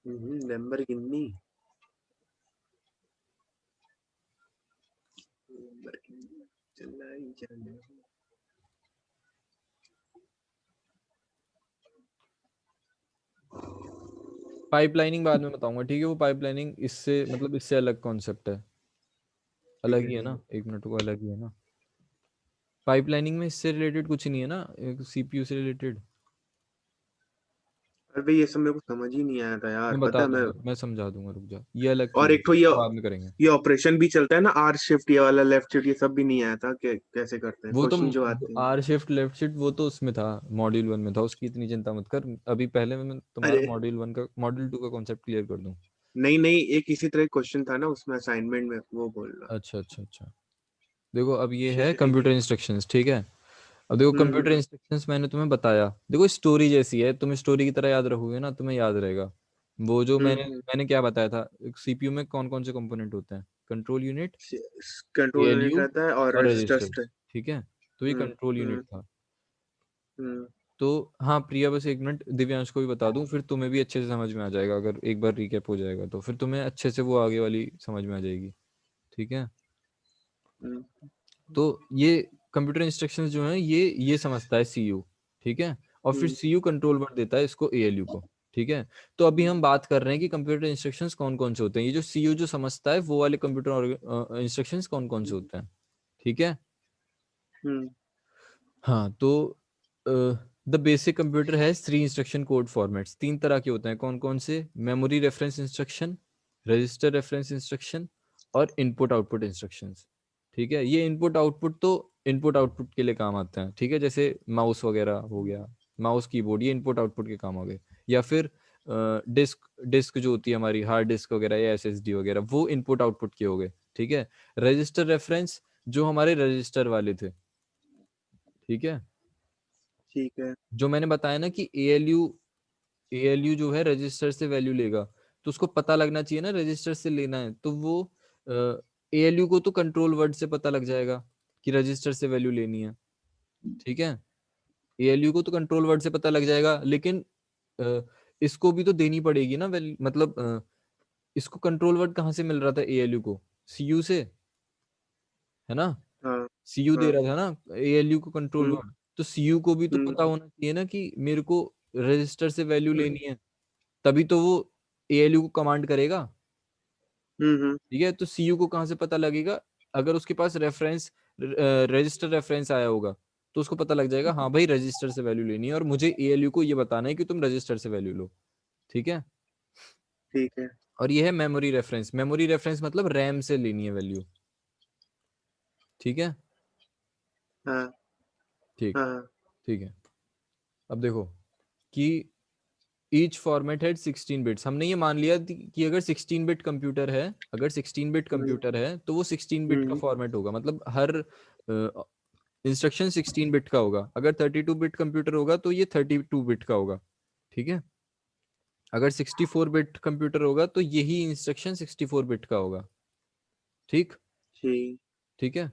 Lamborghini. Lamborghini चलाई जाने। Pipelining बाद में बताऊंगा, ठीक है। वो पाइपलाइनिंग इससे मतलब इससे अलग कॉन्सेप्ट है, अलग ही है ना। एक मिनट, को अलग ही है ना। पाइपलाइनिंग में इससे रिलेटेड कुछ नहीं है ना, सीपीयू से रिलेटेड। अरे ये सब मेरे को समझ ही नहीं आया था यार, मैं पता बता है मैं। दूंगा, मैं समझा दूंगा, रुक जा। ये अलग और चीज एक है, तो इसको बाद में करेंगे। ये ऑपरेशन भी चलता है ना, आर शिफ्ट, ये वाला लेफ्ट शिफ्ट, ये सब भी नहीं आया था कि कैसे करते हैं, वो तो क्वेश्चन जो आते हैं। आर शिफ्ट लेफ्ट शिफ्ट वो तो उसमें था, मॉड्यूल 1 में था, उसकी इतनी चिंता मत कर। अभी पहले मैं तुम्हारा अरे मॉड्यूल 1 का मॉड्यूल 2 का कॉन्सेप्ट क्लियर कर दूं। नहीं नहीं, एक इसी तरह क्वेश्चन था ना उसमें असाइनमेंट में, वो बोल रहा। अच्छा अच्छा अच्छा। देखो अब ये है ठीक कंप्यूटर है। इंस्ट्रक्शंस, ठीक है। अब देखो हम्म। कंप्यूटर इंस्ट्रक्शंस मैंने तुम्हें बताया, देखो स्टोरी जैसी है, तुम स्टोरी की तरह याद रखोगे ना, तुम्हें याद रहेगा। वो जो मैंने हम्म। मैंने क्या बताया था, सीपीयू में कौन कौन से कंपोनेंट होते हैं? Control unit, control unit ALU रहता है और और रजिस्टर्स। रजिस्टर, ठीक है। तो ये हम्म। कंट्रोल यूनिट हम्म। था। हम्म। तो हाँ प्रिया, बस एक मिनट, दिव्यांश को भी बता दूं, फिर तुम्हें भी अच्छे से समझ में आ जाएगा। अगर एक बार रिकैप हो जाएगा तो फिर तुम्हें अच्छे से वो आगे वाली समझ में आ जाएगी, ठीक है। हम्म। तो ये कंप्यूटर इंस्ट्रक्शंस जो हैं, ये समझता है सीयू, ठीक है। और फिर हम्म। सीयू कंट्रोल वर्ड देता है इसको, एएलयू को, ठीक है। तो अभी हम बात कर रहे हैं कि कंप्यूटर इंस्ट्रक्शंस कौन कौन से होते हैं। ये जो सीयू जो समझता है वो वाले कंप्यूटर इंस्ट्रक्शंस कौन कौन से होते हैं, ठीक है। हम्म। हाँ तो द बेसिक कंप्यूटर है 3 इंस्ट्रक्शन कोड फॉर्मेट्स, 3 तरह के होते हैं। कौन कौन से? Memory reference instruction, register reference instruction और इनपुट आउटपुट इंस्ट्रक्शंस, ठीक है। ये इनपुट आउटपुट तो इनपुट आउटपुट के लिए काम आते हैं, ठीक है। जैसे माउस वगैरह हो गया, माउस कीबोर्ड, ये इनपुट आउटपुट के काम हो गए। या फिर डिस्क डिस्क जो होती है हमारी, हार्ड डिस्क वगैरह या एसएसडी वगैरह, वो इनपुट आउटपुट के हो गए, ठीक है। रजिस्टर रेफरेंस जो हमारे रजिस्टर वाले थे, ठीक है। ठीक है। जो मैंने बताया ना कि एएलयू जो है रजिस्टर से वैल्यू लेगा, तो उसको पता लगना चाहिए ना रजिस्टर से लेना है, तो वो एएलयू को तो कंट्रोल वर्ड से पता लग जाएगा कि रजिस्टर से वैल्यू लेनी है, ठीक है। एएलयू को तो कंट्रोल वर्ड से पता लग जाएगा, लेकिन अ, इसको भी तो देनी पड़ेगी ना वैल्यू, मतलब इसको कंट्रोल वर्ड कहाँ से मिल रहा था एएलयू को? सीयू से, है ना। हाँ। सीयू दे हाँ। रहा था ना एएलयू को कंट्रोल हम्म। वर्ड। तो सीयू को भी तो हम्म। पता होना चाहिए ना कि मेरे को रजिस्टर से वैल्यू हम्म। लेनी है, तभी तो वो एएलयू को कमांड करेगा, हम्म। ठीक है। तो सीयू को कहाँ से पता लगेगा? अगर उसके पास रेफरेंस, रजिस्टर रेफरेंस आया होगा, तो उसको पता लग जाएगा हाँ भाई रजिस्टर से वैल्यू लेनी है, और मुझे एएलयू को ये बताना है कि तुम रजिस्टर से वैल्यू लो, ठीक है। ठीक है। और ये है मेमोरी रेफरेंस, मेमोरी रेफरेंस मतलब रैम से लेनी है वैल्यू, ठीक है। हाँ। ठीक, हाँ। ठीक है। अब देखो कि ईच फॉर्मेट है 16 बिट्स। हमने ये मान लिया कि अगर 16 बिट कंप्यूटर है, अगर 16 बिट हम्म। कंप्यूटर है तो वो 16 बिट का हम्म। फॉर्मेट होगा, मतलब हर इंस्ट्रक्शन 16 बिट का होगा। अगर 32 बिट कंप्यूटर होगा तो ये 32 बिट का होगा, ठीक है। अगर 64 बिट कंप्यूटर होगा तो यही इंस्ट्रक्शन 64 बिट का होगा, ठीक, ठीक। ठीक है।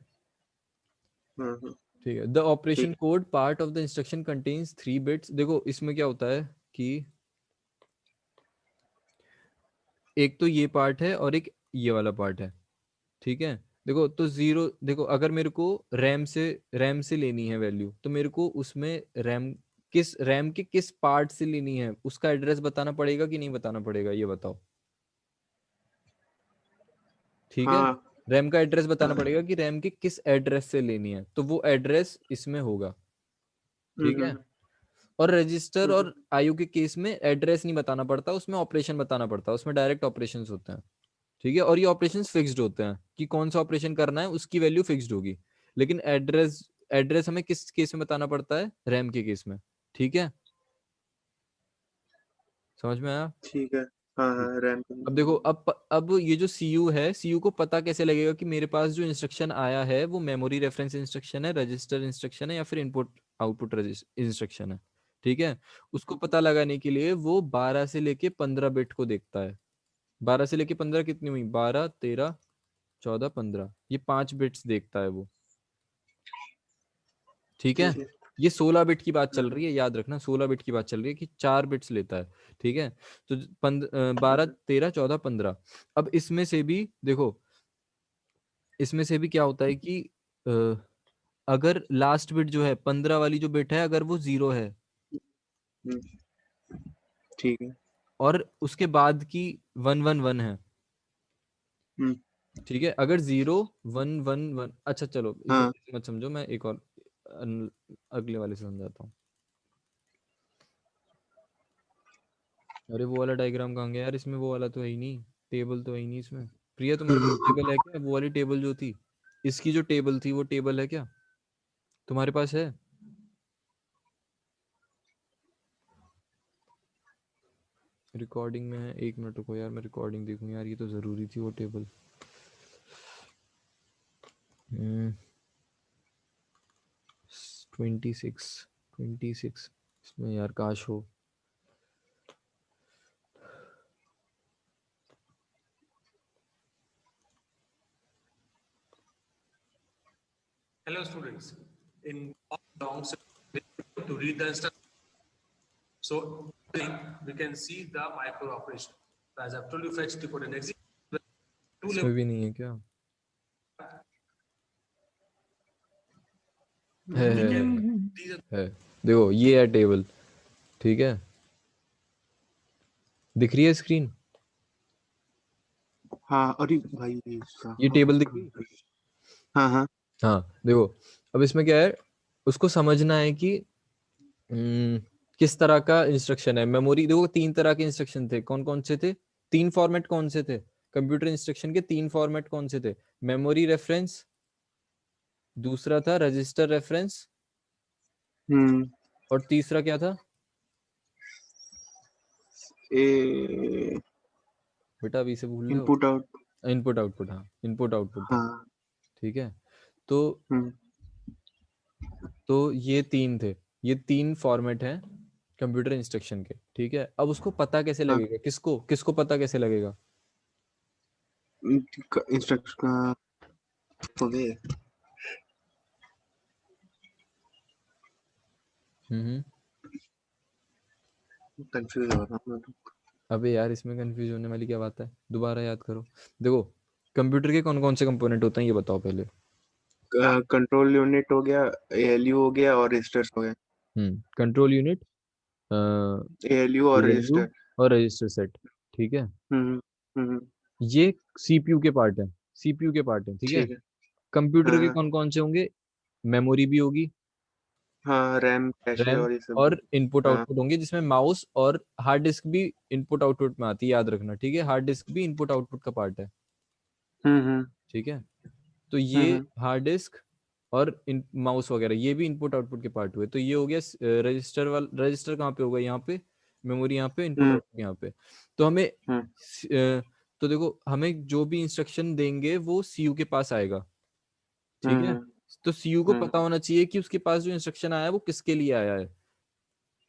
हाँ हाँ। ठीक है। द ऑपरेशन ठीक। Code part of the instruction contains 3 bits. देखो इसमें क्या होता है कि एक तो ये पार्ट है और एक ये वाला पार्ट है, ठीक है। देखो तो जीरो, देखो अगर मेरे को रैम से लेनी है वैल्यू, तो मेरे को उसमें रैम के किस पार्ट से लेनी है उसका एड्रेस बताना पड़ेगा कि नहीं बताना पड़ेगा, ये बताओ, ठीक है। हाँ। रैम का एड्रेस बताना हाँ। पड़ेगा कि रैम के किस एड्रेस से लेनी है, तो वो एड्रेस इसमें होगा, ठीक है। हम्म। और रजिस्टर हम्म। और आईओ के केस में एड्रेस नहीं बताना पड़ता, उसमें ऑपरेशन बताना पड़ता है, उसमें डायरेक्ट ऑपरेशंस होते हैं, ठीक है। और ये ऑपरेशंस फिक्स्ड होते हैं कि कौन सा ऑपरेशन करना है उसकी वैल्यू फिक्स्ड होगी। लेकिन एड्रेस एड्रेस हमें किस केस में बताना पड़ता है? रैम के केस में, ठीक है। समझ में आया? ठीक है। हाँ ठीक। हाँ, रैम। अब देखो, अब ये जो सीयू है, सीयू को पता कैसे लगेगा कि मेरे पास जो इंस्ट्रक्शन आया है वो मेमोरी रेफरेंस इंस्ट्रक्शन है, रजिस्टर इंस्ट्रक्शन है, या फिर इनपुट आउटपुट इंस्ट्रक्शन है, ठीक है। उसको पता लगाने के लिए वो 12 से लेके 15 बिट को देखता है। 12 से लेके 15 कितनी हुई? 12, 13, 14, 15, ये 5 बिट्स देखता है वो, ठीक है। ठीक है। ये 16 बिट की बात चल रही है, याद रखना 16 बिट की बात चल रही है कि 4 बिट्स लेता है, ठीक है। तो 12 13 14 15। अब इसमें से भी देखो, इसमें से भी क्या होता है कि अगर लास्ट बिट जो है 15 वाली जो बिट है, अगर वो 0 है ठीक है। और उसके बाद की 111 है, ठीक है। अगर 0111, अच्छा चलो इसे हाँ इसे मत समझो, मैं एक और अगले वाले से समझाता हूँ। अरे वो वाला डायग्राम कहाँ गया यार, इसमें वो वाला तो है ही नहीं, टेबल तो है ही नहीं इसमें। प्रिया तुम्हारे पास टेबल है क्या? वो वाली टेबल जो थी, इसकी जो टेबल थी वो टेबल है क्या तुम्हारे पास? है रिकॉर्डिंग में है, 1 मिनट रुको यार, मैं रिकॉर्डिंग देखूँ यार, ये तो ज़रूरी थी वो टेबल। 26 इसमें यार काश हो। Hello students, in long to read the instruction. So we can see the micro operation. As I've told you, fetch, decode and execute. इसमें भी नहीं है क्या? है देखो ये है टेबल, ठीक है, दिख रही है स्क्रीन? हाँ। अरे भाई ये टेबल दिख रही है? हाँ हाँ हाँ देखो, अब इसमें क्या है, उसको समझना है कि किस तरह का इंस्ट्रक्शन है। मेमोरी देखो 3 तरह के इंस्ट्रक्शन थे, कौन कौन से थे? 3 फॉर्मेट कौन से थे कंप्यूटर इंस्ट्रक्शन के? 3 फॉर्मेट कौन से थे? मेमोरी रेफरेंस, दूसरा था रजिस्टर रेफरेंस, और तीसरा क्या था ए बेटा? अभी से भूल रहे हो? Input out. इनपुट आउटपुट, हाँ इनपुट आउटपुट था, हाँ ठीक है। तो ये 3 थे, ये 3 फॉर्मेट हैं कंप्यूटर इंस्ट्रक्शन के, ठीक है। अब उसको पता कैसे हाँ लगेगा, किसको किसको पता कैसे लगेगा? इंस्ट्रक्शन हो गए। हम्म। कंफ्यूज हो रहा हूँ। अबे यार इसमें कंफ्यूज होने वाली क्या बात है, दोबारा याद करो। देखो कंप्यूटर के कौन कौन से कंपोनेंट होते हैं ये बताओ पहले। कंट्रोल यूनिट हो गया, एएलयू हो गया और रजिस्टर्स हो गए। कंट्रोल यूनिट, एएलयू और ALU रजिस्टर। और रजिस्टर सेट, ठीक है। हम्म हम्म। ये सीपीयू के पार्ट है, सीपीयू के पार्ट है, ठीक है। ठीक है। कंप्यूटर के हाँ कौन कौन से होंगे? मेमोरी भी होगी, हाँ रैम कैशे रैम और ये सब। और इनपुट हाँ आउटपुट होंगे, जिसमें माउस और हार्ड डिस्क भी इनपुट आउटपुट में आती है, याद रखना, ठीक है। हार्ड डिस्क भी इनपुट आउटपुट का पार्ट है, हम्म। ठीक है। तो ये हार्ड डिस्क और माउस वगैरह ये भी इनपुट आउटपुट के पार्ट हुए। तो ये हो गया रजिस्टर वाला। रजिस्टर कहाँ पे होगा? यहाँ पे। मेमोरी यहाँ पे, इनपुट आउटपुट यहाँ पे। तो हमें तो देखो, हमें जो भी इंस्ट्रक्शन देंगे वो सीयू के पास आएगा, ठीक है। तो सीयू को पता होना चाहिए कि उसके पास जो इंस्ट्रक्शन आया है वो किसके लिए आया है,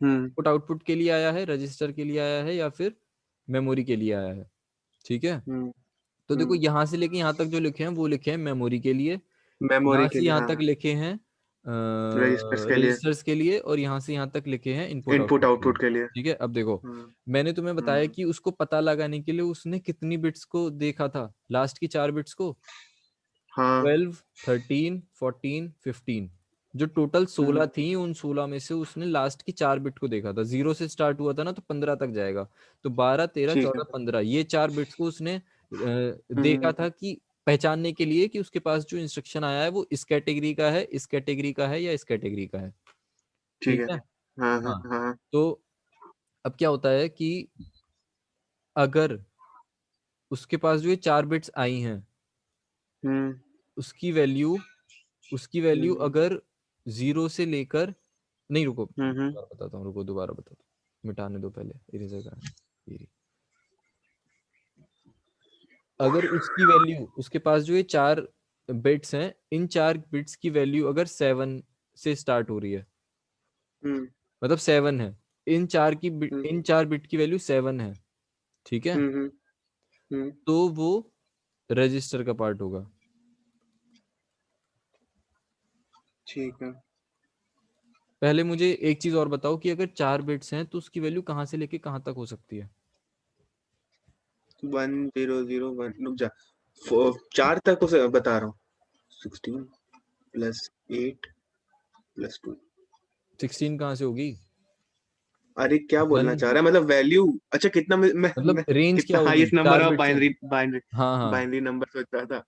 इनपुट आउटपुट के लिए आया है, रजिस्टर के लिए आया है, या फिर मेमोरी के लिए आया है, ठीक है। तो देखो यहाँ से लेके यहाँ तक जो लिखे हैं वो लिखे हैं मेमोरी के लिए, मेमोरी यहाँ के से लिए। यहाँ हाँ तक लिखे हैं रजिस्टर्स के लिए, रजिस्टर्स के लिए, और यहाँ से यहाँ तक लिखे हैं इनपुट इनपुट आउटपुट के लिए, आउटपुट के लिए। ठीक है। अब देखो मैंने तुम्हें बताया कि उसको पता लगाने के लिए उसने कितनी बिट्स को देखा था, लास्ट की 4 बिट्स को, हाँ 12 13 14 15, जो टोटल 16 थी, उन 16 में से उसने लास्ट की 4 बिट को देखा था। 0 से स्टार्ट हुआ था ना, तो 15 तक जाएगा, तो 12 13 ठीक है। 14 15, ये 4 बिट्स को उसने देखा था कि पहचानने के लिए कि उसके पास जो इंस्ट्रक्शन आया है वो इस कैटेगरी का है, इस कैटेगरी का है, या इस कैटेगरी का है, ठीक ठीक है। है। हाँ हाँ हाँ, हाँ। तो अब क्या होता है कि अगर उसके पास जो ये 4 बिट्स आई हैं, हम्म उसकी वैल्यू उसकी वैल्यू अगर 0 से लेकर, नहीं रुको हम्म। दोबारा बताता हूँ, रुको दोबारा बताता हूँ, मिटाने दो पहले, इरेजर करना। ये रही। अगर उसकी वैल्यू, उसके पास जो ये 4 बिट्स हैं, इन 4 बिट्स की वैल्यू अगर 7 से स्टार्ट हो रही है, हम्म मतलब 7 है, हम्म इन 4 बिट की वैल्यू 7 है, ठीक है, हम्म हम्म। तो वो रजिस्टर का पार्ट होगा। ठीक है। पहले मुझे एक चीज और बताओ कि अगर 4 बिट्स हैं तो उसकी वैल्यू कहाँ से लेके कहाँ तक हो सकती है? 1001 रुक जा, 4 तक उसे बता रहा हूँ, 16 प्लस 8 प्लस 2। 16 कहाँ से होगी? अरे क्या बोलना वन, चाह रहा है, मतलब वैल्यू, अच्छा कितना मतलब मैं रेंज क्या कितना होगी? हाईएस्ट नंबर 4 ऑफ बिट्स है। बाइनरी बाइनरी हाँ हाँ, बाइनरी नंबर सोच रहा था,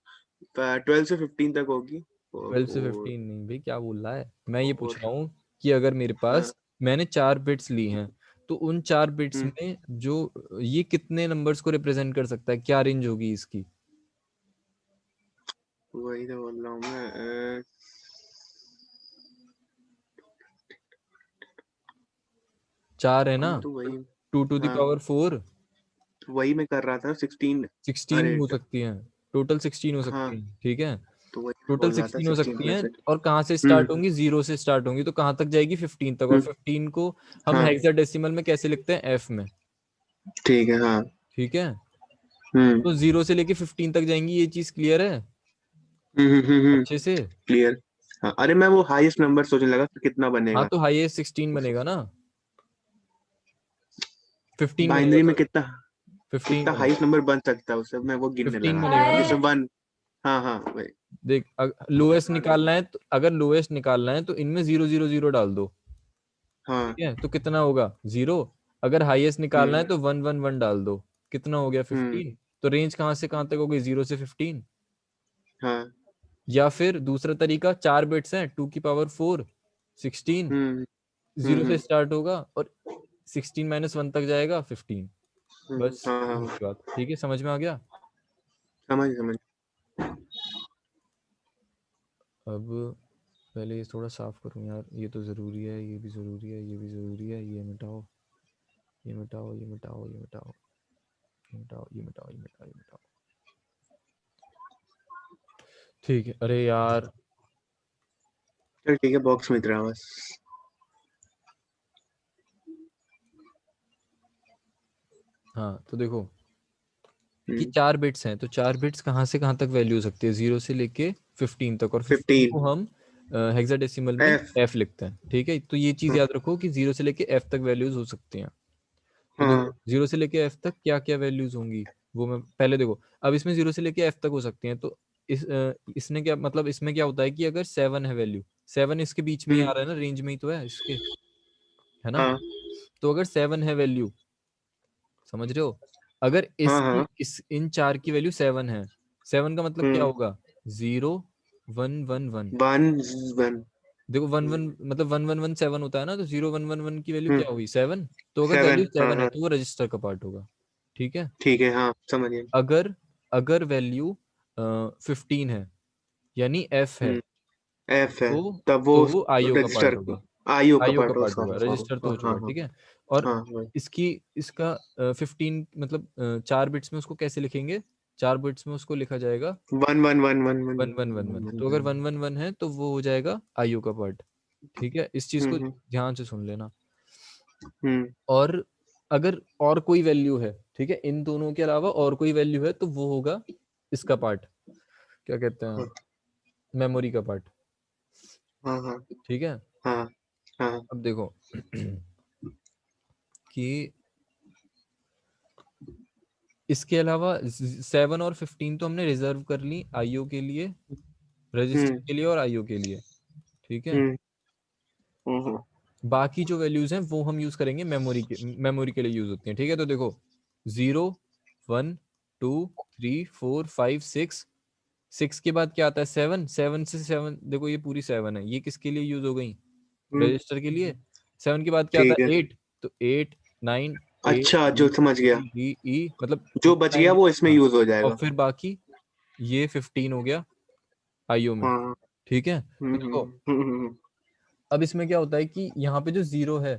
12 से 15 तक होगी। 12 से और 15 नहीं भाई, क्या बोल रहा है? मैं ये पूछ और रहा हूँ कि अगर मेरे हाँ, पास, मैंने 4 बिट्स ली हैं, तो उन 4 बिट्स हम्म, में जो ये कितने नंबर्स को रिप्रेजेंट कर सकता है, क्या रेंज होगी इसकी? वही तो बोल रहा हूँ मैं, 4 है ना, हाँ तो वही, 2 टू द हाँ पावर 4 वही मैं कर रहा था 16। 16 अरे हो सकती हैं, टोटल 16 हो हाँ, सकती हैं, ठीक है। तो वही मैं टोटल बोल रहा था 16 हो 16 सकती हैं, प्लस 8। और कहाँ से हम्म, स्टार्ट होंगी? 0 से स्टार्ट होंगी, तो कहाँ तक जाएगी? 15 तक। और हम्म, 15 को हम हाँ हेक्साडेसिमल में कैसे लिखते हैं? F में, ठीक है, हाँ, ठीक है। हम्म, तो 0 से लेके 15 तक जाएंगी, ये चीज क्लियर है अच्छे से? क्लियर। हाँ, अरे मैं वो हाईएस्ट नंबर सोचने लगा कि कितना हाँ बनेगा, तो हाईएस्ट 16 बनेगा ना, 15 बनेगा, बाइनरी में सॉरी, कितना 15 कितना बनेगा, हाईएस्ट नंबर बन सकता है उससे, मैं वो गिनने 15 लगा बनेगा ना। जैसे 1। हाँ हाँ वही, देख, तो लोएस्ट हाँ निकालना है, तो अगर लोएस्ट निकालना है तो इनमें 0 0 0 डाल दो, हाँ, ठीक है, तो कितना होगा? 0। अगर हाईएस्ट निकालना है हम्म, तो 1 1 1 डाल दो, कितना हो गया? हम्म, 15। तो रेंज कहाँ से कहाँ तक हो गई? 0 से 15। हाँ, या फिर दूसरा तरीका, 4 बिट्स हैं, 2 की पावर 4, 16, हम्म, 0 से स्टार्ट होगा और 16 माइनस 1 तक जाएगा, 15। बस हाँ हाँ, इतनी सी बात, ठीक है, समझ में आ गया? समझ समझ। अब पहले ये थोड़ा साफ करूं यार, ये तो ज़रूरी है, ये भी ज़रूरी है, ये भी ज़रूरी है, ये मिटाओ, ये मिटाओ, ये मिटाओ, ये मिटाओ, ये मिटाओ, ये मिटाओ, ये मिटाओ, ये मिटाओ, ठीक है। अरे यार, चल ठीक है, बॉक्स में इतना बस। हाँ तो देखो कि हम्म, 4 बिट्स हैं, तो 4 बिट्स कहाँ से कहाँ तक वैल्यू हो सकती है? 0 से लेके 15 तक, और 15 15 को हम हेक्साडेसिमल में एफ, f लिखते हैं, ठीक है। तो ये चीज़ हाँ याद रखो कि 0 से लेके f तक वैल्यूज हो सकती हैं। तो हाँ, देखो 0 से लेके f तक क्या क्या वैल्यूज होंगी, वो मैं पहले देखो। अब इसमें 0 से लेके f तक हो सकती हैं, तो इसने क्या मतलब, इसमें क्या होता है कि अगर 7 है वैल्यू, 7 इसके बीच में ही आ रहा है ना, रेंज में ही तो है इसके, है ना। हाँ तो अगर 7 है वैल्यू, समझ रहे हो, अगर हाँ, इसकी हाँ इस इन 4 की वैल्यू 7 है, 7 का मतलब क्या होगा? 0 1 1 1। 1 1, देखो 1 1 मतलब 1 1 1 7 होता है ना, तो 0 1 1 1 की वैल्यू क्या हुई? 7। तो अगर वैल्यू 7, हाँ 7 है हाँ, तो वो रजिस्टर का पार्ट होगा, ठीक है। ठीक है, हाँ समझ गया। अगर अगर वैल्यू 15 है, यानी एफ है, एफ है, तो तब वो तो वो आईओ का पार्ट रजिस्टर, होगा, आईओ का आईओ का पार्ट पार्ट उसका होगा, होगा। रजिस्टर तो हो हाँ चुका, हाँ ठीक है। और हाँ, वही, इसकी इसका 15 मतलब 4 बिट्स में उसको कैसे लिखेंगे? 4 बिट्स में उसको लिखा जाएगा 1 1 1 1 1 1 1 1 1। तो अगर 1 1 1 है तो वो हो जाएगा आईओ का पार्ट, ठीक है। इस चीज को हम्म ध्यान से सुन लेना। हम्म, और अगर और कोई वैल्यू है, ठीक है, इन दोनों के अलावा और कोई वैल्यू है, तो वो होगा इसका पार्ट, क्या कहते हैं, मेमोरी का पार्ट, हाँ हाँ ठीक है। हाँ हाँ, अब देखो कि इसके अलावा 7 और 15 तो हमने रिजर्व कर ली आईओ के लिए, रजिस्टर हम्म के लिए और आईओ के लिए, ठीक है। हम्म हम्म बाकी जो वैल्यूज हैं वो हम यूज करेंगे मेमोरी के लिए यूज होती हैं, ठीक है। तो देखो 0 1 2 3 4 5 6, 6 के बाद क्या आता है? 7, 7 से 7, देखो ये पूरी 7 है, ये किसके लिए यूज हो गई? हम्म, रजिस्टर के लिए। 7 के बाद क्या आता ठीक है, है? 8, तो 8 9 ए अच्छा जो बी समझ गया, सी डी ई, मतलब जो बच 9 गया वो इसमें हाँ। यूज हो और जाएगा। फिर बाकी ये 15 हो गया आईओ में, हाँ, ठीक है। तो देखो अब इसमें क्या होता है कि यहाँ पे जो 0 है,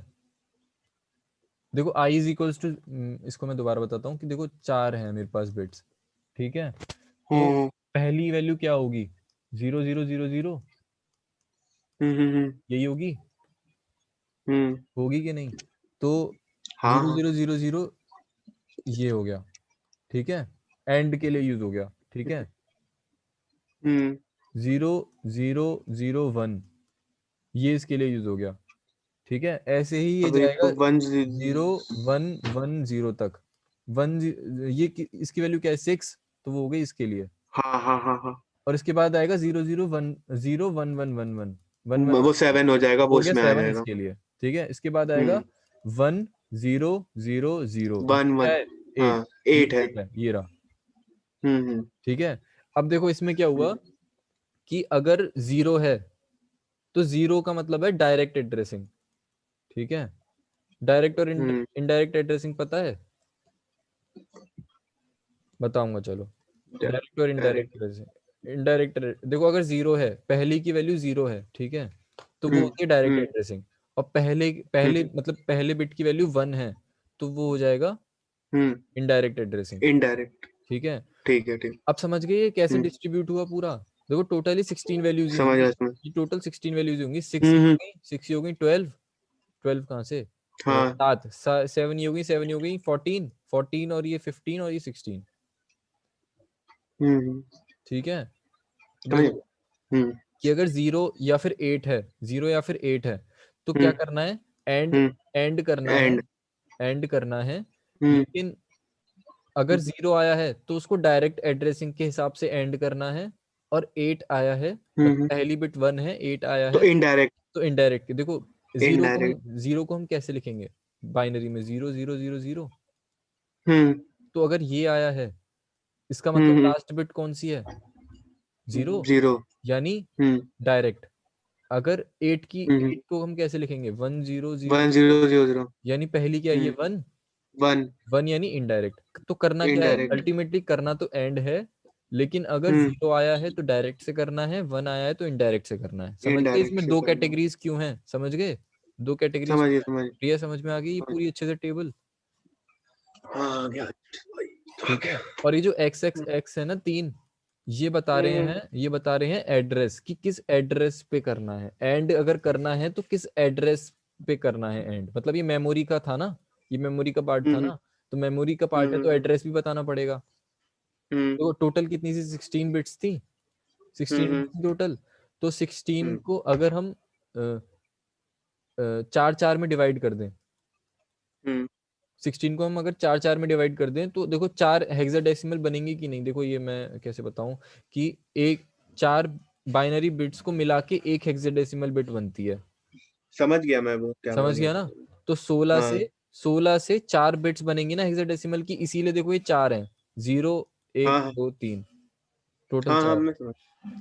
देखो आई इज इक्वल्स टू, इसको मैं दोबारा बताता हूँ कि देखो 4 है मेरे पास बिट्स, ठीक है। तो हम्म पहली वैल्यू क्या होगी? 0 0 0 0, यही होगी, हम्म, होगी कि नहीं? तो हाँ 0 हाँ, 0 0 0 ये हो गया, ठीक है, एंड के लिए यूज हो गया, ठीक है। हम्म 0 0 0 1 ये इसके लिए यूज हो गया, ठीक है, ऐसे ही ये अभी जाएगा तो 1 0 1 1 0 तक। ये इसकी वैल्यू क्या है 6, तो वो हो गई इसके लिए। हाँ हाँ हाँ हाँ, और इसके बाद आएगा 0 0 1 0 1 1 1 1 1 1 वो 7 हो जाएगा, वो हो गया इसमें आ 7 जाएगा। इसके लिए। ठीक है, इसके बाद आएगा 1 0 0 0, ये 1 क्या 1, है 8, हाँ ये 8 है। 8 है, ये रहा। हम्म। ठीक है, अब देखो इसमें क्या हुआ कि अगर 0 है तो 0 का मतलब है डायरेक्ट एड्रेसिंग। ठीक है, डायरेक्ट और इनडायरेक्ट एड्रेसिंग पता है? बताऊंगा चलो। डायरेक्ट और इनडायरेक्ट एड्रेसिंग। इनडायरेक्ट देखो, अगर 0 है, पहली की वैल्यू 0 है, ठीक है, तो वो होती है डायरेक्ट एड्रेसिंग। और पहले पहले मतलब पहले बिट की वैल्यू 1 है, तो वो हो जाएगा इनडायरेक्ट एड्रेसिंग। इनडायरेक्ट। ठीक है, ठीक है, ठीक। अब समझ गए ये कैसे डिस्ट्रीब्यूट हुआ पूरा? देखो टोटली 16 वैल्यूज ही समझ होंगी, गया, समझ। ये टोटल 16 वैल्यूज होंगी। 6 ही हो गई, 6 ही हो गई, 12 12 कहाँ से? हाँ 7 7 ही हो गई, 7 ही हो गई, 14 14 और ये 15 और ये 16। ठीक है, समझ। देखो कि अगर 0 या फिर 8 है, 0 या फिर 8 है, तो क्या करना है? एंड एंड करना है, एंड। एंड करना है। लेकिन अगर 0 आया है तो उसको डायरेक्ट एड्रेसिंग के हिसाब से एंड करना है। और 8 आया है, मतलब पहली बिट 1 है, 8 आया तो है, इनडायरेक्ट। तो इनडायरेक्ट। देखो इनडायरेक्ट। जीरो को हम कैसे लिखेंगे बाइनरी में? 0 0 0 0। तो अगर ये आया है, इसका मतलब लास्ट बिट कौन सी है? 0, 0। यानी डायरेक्ट। अगर 8 को हम कैसे लिखेंगे? 1 0 0 1 0 0 0। यानी पहली क्या है ये? 1 1 1 यानी इनडायरेक्ट। तो करना क्या है इनडायरेक्ट। अल्टीमेटली? करना तो एंड है, लेकिन अगर 0 आया है तो डायरेक्ट से करना है, 1 आया है तो इनडायरेक्ट से करना है। समझ गए इनडायरेक्ट इसमें से दो करना। कैटेगरीज क्यों हैं? समझ गए दो कैटेगरीज समझिए, क्यों हैं? समझ। प्रिया समझ में आ गई ये पूरी अच्छे से टेबल? हाँ आ गया। ठीक है, और ये जो एक्स एक्स एक्स है ना 3, ये बता रहे हैं, ये बता रहे हैं एड्रेस, कि किस एड्रेस पे करना है एंड। अगर करना है तो किस एड्रेस पे करना है एंड। मतलब ये मेमोरी का था ना, ये मेमोरी का पार्ट था ना, तो मेमोरी का पार्ट है तो एड्रेस भी बताना पड़ेगा। तो टोटल कितनी सी? 16 बिट्स थी, 16 बिट्स टोटल। तो 16 को अगर हम 4 में डिवाइड कर दें, 16 को हम अगर 4 में डिवाइड कर दें, तो देखो 4 हेक्साडेसिमल बनेंगे कि नहीं? देखो ये मैं कैसे बताऊं कि एक 4 बाइनरी बिट्स को मिला के एक हेक्साडेसिमल बिट बनती है। समझ गया मैं वो क्या समझ बोल गया रहा ना? था। तो 16 से 4 बिट्स बनेंगी ना हेक्साडेसिमल की, इसीलिए देखो ये 4 हैं, 0 1 हाँ 2 3, टोटल हाँ हाँ 4। मैं समझ।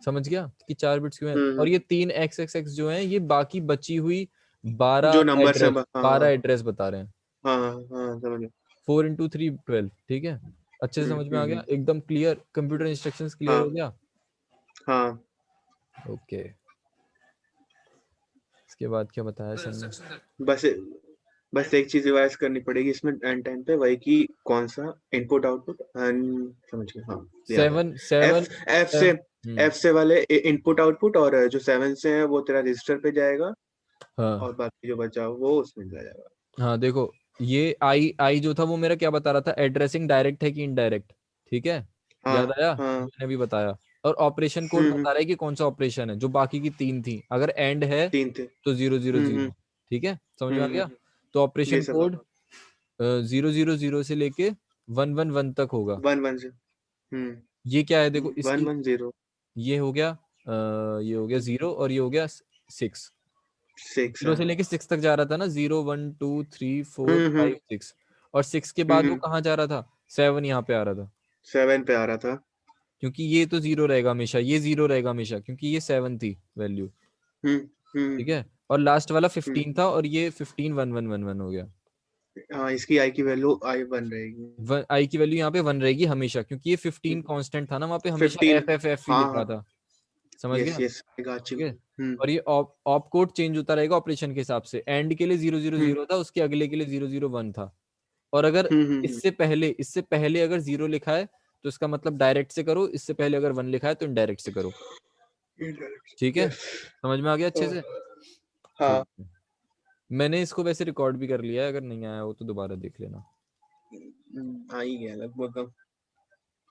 समझ गया कि 4 बिट्स क्यों हैं? और ये 3 एक्स एक्स एक्स जो हैं, ये बाकी बची हुई जो नंबर से 12 एड्रेस बता रहे हैं। हाँ हाँ समझ गया। 4 into 3 12। ठीक है, अच्छे से समझ में आ गया, एकदम क्लियर? कंप्यूटर इंस्ट्रक्शंस क्लियर हो गया? हाँ ओके, इसके बाद क्या बताया सर ने? बस बस एक चीज रिवाइज करनी पड़ेगी इसमें एंड टाइम पे, वही की कौन सा इनपुट आउटपुट। समझ गया, हाँ याद है। 7 एफ से वाले इनपुट आउटपुट, और जो 7 से है वो तेरा रजिस्टर पे जाएगा, हाँ और बाकी जो बचा वो उसमें जाएगा। हाँ, देखो ये आई आई जो था वो मेरा क्या बता रहा था? एड्रेसिंग डायरेक्ट है कि इनडायरेक्ट? ठीक है, हाँ याद आया? हाँ। मैंने भी बताया। और ऑपरेशन कोड बता रहा है कि कौन सा ऑपरेशन है, जो बाकी की 3 थी। अगर एंड है 3 थे। तो 0 0 0। ठीक है, समझ में आ गया? तो ये ऑपरेशन सब कोड 0 0 0 से लेके 1 1 1 तक होगा। 1 1 0। ये क्या है देखो 1 इसकी? 1 0 ये हो गया ये हो गया 0 और ये हो गया 6। 6 0 है। से लेके 6 तक जा रहा था ना, 0 1 2 3 4 5 6। और 6 के बाद वो कहाँ जा रहा था? 7 यहाँ पे आ रहा था, 7 पे आ रहा था। क्योंकि ये तो 0 रहेगा हमेशा, ये 0 रहेगा हमेशा, क्योंकि ये 7 थी वैल्यू। ठीक है, और लास्ट वाला 15 था, और ये 15 1 1 1 1 हो गया। हाँ इसकी आई की वैल्यू आई 1 रहेगी। आई की वैल्यू यहाँ पे 1 रहेगी हमेशा, क्योंकि ये 15 कांस्टेंट था ना, वहाँ पे हमेशा 15। एफ एफ एफ ही हाँ लिख रहा हाँ। था। समझ यस गया? Yes I got you. ठीक है, और ये ऑप कोड चेंज होता रहेगा ऑपरेशन के हिसाब से। एंड के लिए 0 0 0 था, उसके अगले के लिए 0 0 1 था। और अगर इससे पहले अगर 0 लिखा है तो इसका मतलब डायरेक्ट से करो, इससे पहले अगर 1 लिखा है तो इनडायरेक्ट से करो। ठीक है, यस। समझ में आ गया अच्छे से? हाँ ठीक है, मैंने इसको वैसे रिकॉर्ड भी कर लिया है, अगर नहीं आया हो तो दोबारा देख लेना। आ ही गया लगभग अब।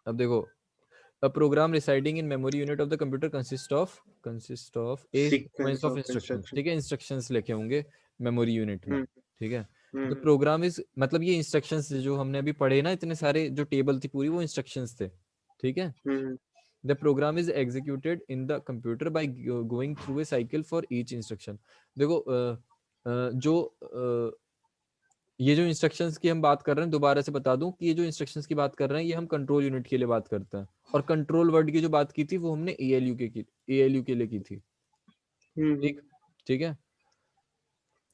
अब देखो, a program residing in memory unit of the computer consists of a sequence sequence of of instructions। Instruction. ठीक है, इंस्ट्रक्शंस लिखे होंगे मेमोरी यूनिट में, हम्म, ठीक है। द हम्म, प्रोग्राम इज, मतलब ये इंस्ट्रक्शंस जो हमने अभी पढ़े ना, इतने सारे जो टेबल थी पूरी, वो इंस्ट्रक्शंस थे, ठीक है। Hmm, the program is executed in the computer by going through a cycle for each instruction. देखो ये जो इंस्ट्रक्शंस की हम बात कर रहे हैं, दोबारा से बता दूं कि ये जो इंस्ट्रक्शंस की बात कर रहे हैं ये हम कंट्रोल यूनिट के लिए बात करते हैं, और कंट्रोल वर्ड की जो बात की थी वो हमने एएलयू के लिए की थी, ठीक ठीक है।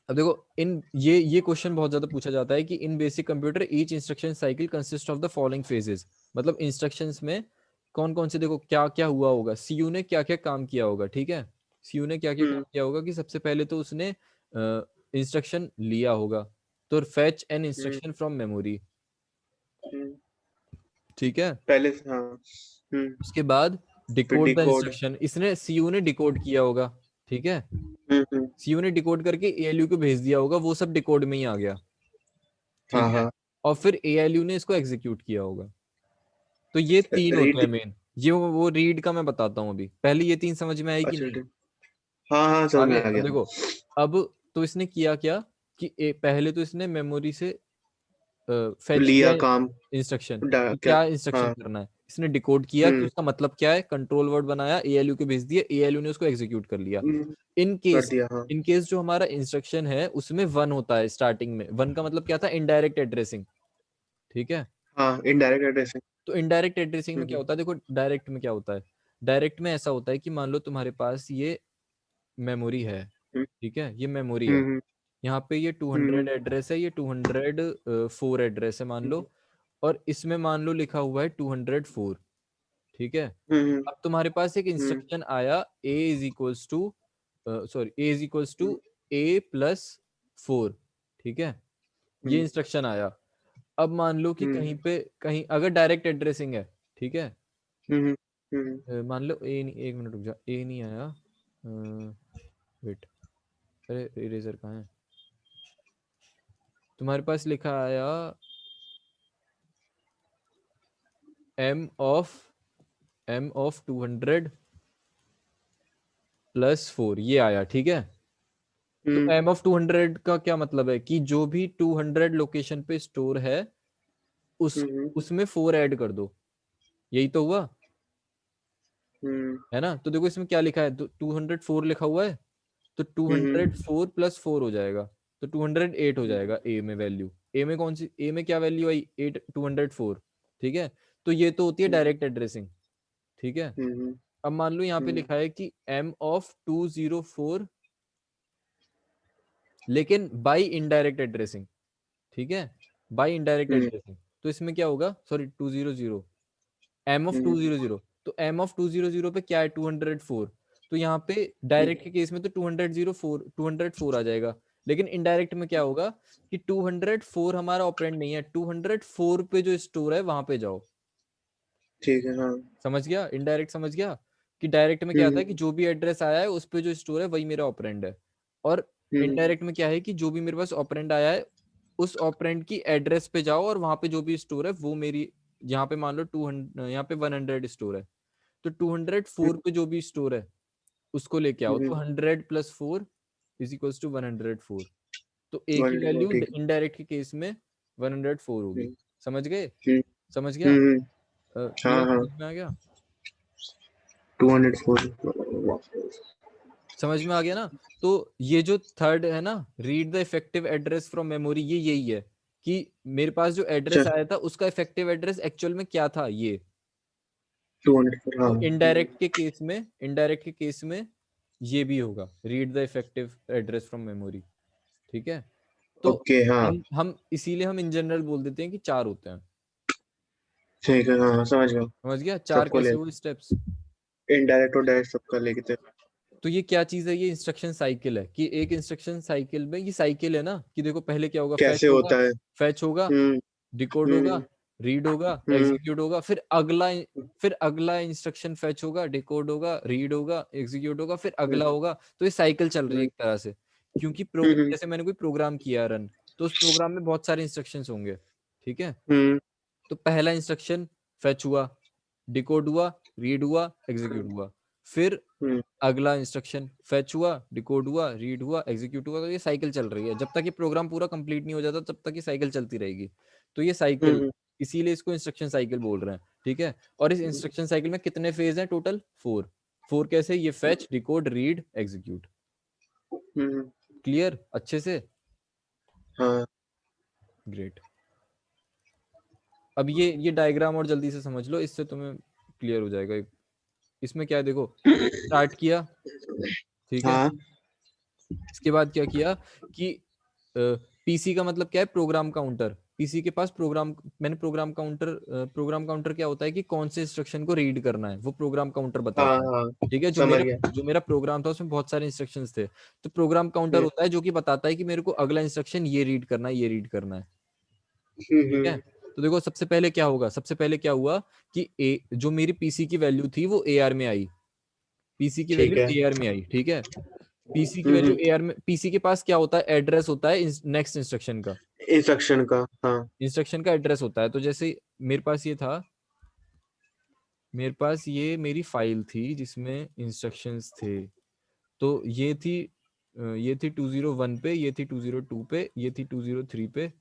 अब देखो इन ये क्वेश्चन बहुत ज्यादा पूछा जाता है कि in basic computer each instruction cycle consist of the following phases, मतलब इंस्ट्रक्शंस में कौन कौन से, देखो क्या क्या हुआ होगा, सीयू ने क्या क्या काम किया होगा, ठीक है। सीयू ने क्या क्या काम किया होगा कि सबसे पहले तो उसने इंस्ट्रक्शन लिया होगा, तो fetch an instruction from memory, ठीक है। पहले से, हाँ। उसके बाद फिर डिकोड द डिकोड। इंस्ट्रक्शन, इसने सीयू ने डिकोड किया होगा, ठीक है। सीयू ने डिकोड करके एएलयू को भेज दिया होगा, वो सब डिकोड में ही आ गया, हाँ ठीक है। हाँ। और फिर एएलयू ने इसको एग्जीक्यूट किया होगा। तो ये तीन होते रीड। हैं मेन। ये वो रीड का मैं बताता हूँ अभी, पहले ये तीन समझ में आई कि अच्छा नहीं? ठीक। हाँ हाँ, समझ आगे में आ अब गया। देखो, अब तो इसने किया क्या कि पहले तो इसने मेमोरी से फेच किया लिया काम। इंस्ट्रक्शन, क्या? क्या इंस्ट्रक्शन हाँ। करना है, इसने डिकोड किया कि उसका मतलब क्या है, कंट्रोल वर्ड बनाया, एएलयू को भेज दिया, एएलयू ने उसको एग्जीक्यूट कर लिया। इन कर केस दिया, हाँ। इन केस जो हमारा इंस्ट्रक्शन है उसमें 1 होता है स्टार्टिंग में। 1 का मतलब क्या था, इनडायरेक्ट एड्रेसिंग, ठीक है। हाँ, इनडायरेक्ट एड्रेसिंग। तो इनडायरेक्ट एड्रेसिंग में क्या होता है, देखो डायरेक्ट में क्या होता है, डायरेक्ट में ऐसा होता है कि मान लो तुम्हारे पास ये मेमोरी है, ठीक है, ये मेमोरी है, यहाँ पे ये 200 एड्रेस है, ये 204 एड्रेस है मान लो, और इसमें मान लो लिखा हुआ है 204, ठीक है। अब तुम्हारे पास एक इंस्ट्रक्शन आया a is equals to a plus 4, ठीक है, ये इंस्ट्रक्शन आया। अब मान लो कि कहीं पे कहीं अगर डायरेक्ट एड्रेसिंग है, ठीक है, मान लो ए नहीं, एक मिनट रुक जा, ए नहीं आया, वेट, अरे इरेजर कहाँ है, तुम्हारे पास लिखा आया m ऑफ 200 प्लस 4, ये आया, ठीक है। तो m ऑफ 200 का क्या मतलब है कि जो भी 200 लोकेशन पे स्टोर है उसमें 4 ऐड कर दो, यही तो हुआ है ना। तो देखो इसमें क्या लिखा है, 204 लिखा हुआ है, तो 204 प्लस 4 हो जाएगा, तो 208 हो जाएगा ए में वैल्यू। ए में कौन सी, ए में क्या वैल्यू आई, 8 204, ठीक है। तो ये तो होती है डायरेक्ट एड्रेसिंग, ठीक है। अब मान लो यहाँ पे लिखा है कि m ऑफ 204 लेकिन बाई इनडायरेक्ट एड्रेसिंग, ठीक है, बाई इनडायरेक्ट एड्रेसिंग। तो इसमें क्या होगा, सॉरी 200, m ऑफ 200, तो m ऑफ 200 पे क्या है, 204, तो यहाँ पे डायरेक्ट के केस में तो 204 आ जाएगा, लेकिन इनडायरेक्ट में क्या होगा कि 204 हमारा ऑपरेंड नहीं है, 204 पे जो स्टोर है वहां पे जाओ, ठीक है, हाँ। समझ गया, इनडायरेक्ट समझ गया कि डायरेक्ट में क्या था कि जो भी एड्रेस आया है उस पे जो स्टोर है वही मेरा ऑपरेंड है, और इनडायरेक्ट में क्या है कि जो भी मेरे पास ऑपरेंड आया है उस ऑपरेंड की एड्रेस पे जाओ और वहां पे जो भी स्टोर है वो मेरी, यहाँ पे मान लो 200, यहाँ पे 100 स्टोर है, तो 204 पे जो भी स्टोर है उसको लेके आओ, तो 100 प्लस 4 इज इक्वल्स टू 104, तो ए की वैल्यू ठीक इनडायरेक्ट के केस में 104 है। होगी, समझ गए, समझ गया, हम्म। हाँ क्लियर हाँ। समझ में आ गया, 204। समझ में आ गया ना। तो ये जो थर्ड है ना, read the effective address from memory, ये यही है कि मेरे पास जो एड्रेस आया था उसका इफेक्टिव एड्रेस एक्चुअल में क्या था ये। 204, हाँ। तो इनडायरेक्ट के केस में ये भी होगा, read the effective address from memory, ठीक है। तो ओके, हाँ। हम इसीलिए हम इन जनरल बोल देते हैं कि 4 होते हैं, ठीक है, हाँ, समझ गया। समझ गया, 4 सबको ले, कैसे हुए स्टेप्स। इनडायरेक्ट और डायरेक्ट सबका लेके थे। तो ये क्या चीज है, ये इंस्ट्रक्शन साइकिल है, कि एक इंस्ट्रक्शन साइकिल में ये साइकिल है ना, कि देखो पहले क्या होगा, कैसे होता है? फैच होगा, हम्म। डिकोड होगा, हम्म। रीड होगा, हम्म। एग्जीक्यूट होगा, फिर अगला इंस्ट्रक्शन फैच होगा, डिकोड होगा, रीड होगा, एग्जीक्यूट होगा, फिर अगला होगा। तो ये साइकिल चल रही है हम्म। एक तरह से, क्योंकि हम्म। जैसे मैंने कोई प्रोग्राम किया रन, तो उस प्रोग्राम में बहुत सारे इंस्ट्रक्शंस होंगे, ठीक है। हम्म। तो पहला इंस्ट्रक्शन फेच हुआ, डिकोड हुआ, रीड हुआ, एग्जीक्यूट हुआ, फिर हम्म, अगला इंस्ट्रक्शन फेच हुआ, डिकोड हुआ, रीड हुआ, एग्जीक्यूट हुआ, तो ये साइकिल चल रही है। जब तक ये प्रोग्राम पूरा कंप्लीट नहीं हो जाता तब तक ये साइकिल चलती रहेगी। तो ये साइकिल, हम्म, इसीलिए इसको इंस्ट्रक्शन साइकिल बोल रहे हैं, ठीक है। और इस इंस्ट्रक्शन साइकिल में कितने फेज हैं टोटल? 4 कैसे? ये फेच, डिकोड, रीड, एग्जीक्यूट। हम्म, क्लियर अच्छे से? हाँ, ग्रेट। अब ये डायग्राम और जल्दी से समझ लो, इससे तुम्हें क्लियर हो जाएगा। इसमें क्या है देखो, स्टार्ट किया, ठीक है। हाँ, इसके बाद क्या किया कि पीसी का मतलब क्या है? Program counter. पीसी के पास प्रोग्राम, मैंने प्रोग्राम काउंटर क्या होता है कि कौन से इंस्ट्रक्शन को रीड करना है, वो प्रोग्राम काउंटर हाँ, बताता है, हाँ, ठीक है। समझ गया। जो मेरा प्रोग्राम था उसमें बहुत सारे इंस्ट्रक्शंस थे, तो प्रोग्राम काउंटर हम्म, होता है जो कि बताता है कि मेरे को अगला इंस्ट्रक्शन ये रीड करना है, ये रीड करना है, ठीक है। हम्म, तो देखो सबसे पहले क्या होगा, सबसे पहले क्या हुआ कि जो मेरी पीसी की वैल्यू थी वो एआर में आई, पीसी की ठीक वैल्यू है। एआर में आई, ठीक है। पीसी की वैल्यू एआर में, पीसी के पास क्या होता है? एड्रेस होता है नेक्स्ट इंस्ट्रक्शन का, इंस्ट्रक्शन का, हाँ, इंस्ट्रक्शन का एड्रेस होता है। तो जैसे मेरे पास ये था, मेरे पास ये मेरी फाइल थी जिसमें इंस्ट्रक्शंस थे। तो ये थी 201 पे, ये थी 202 पे, ये थी 203 पे,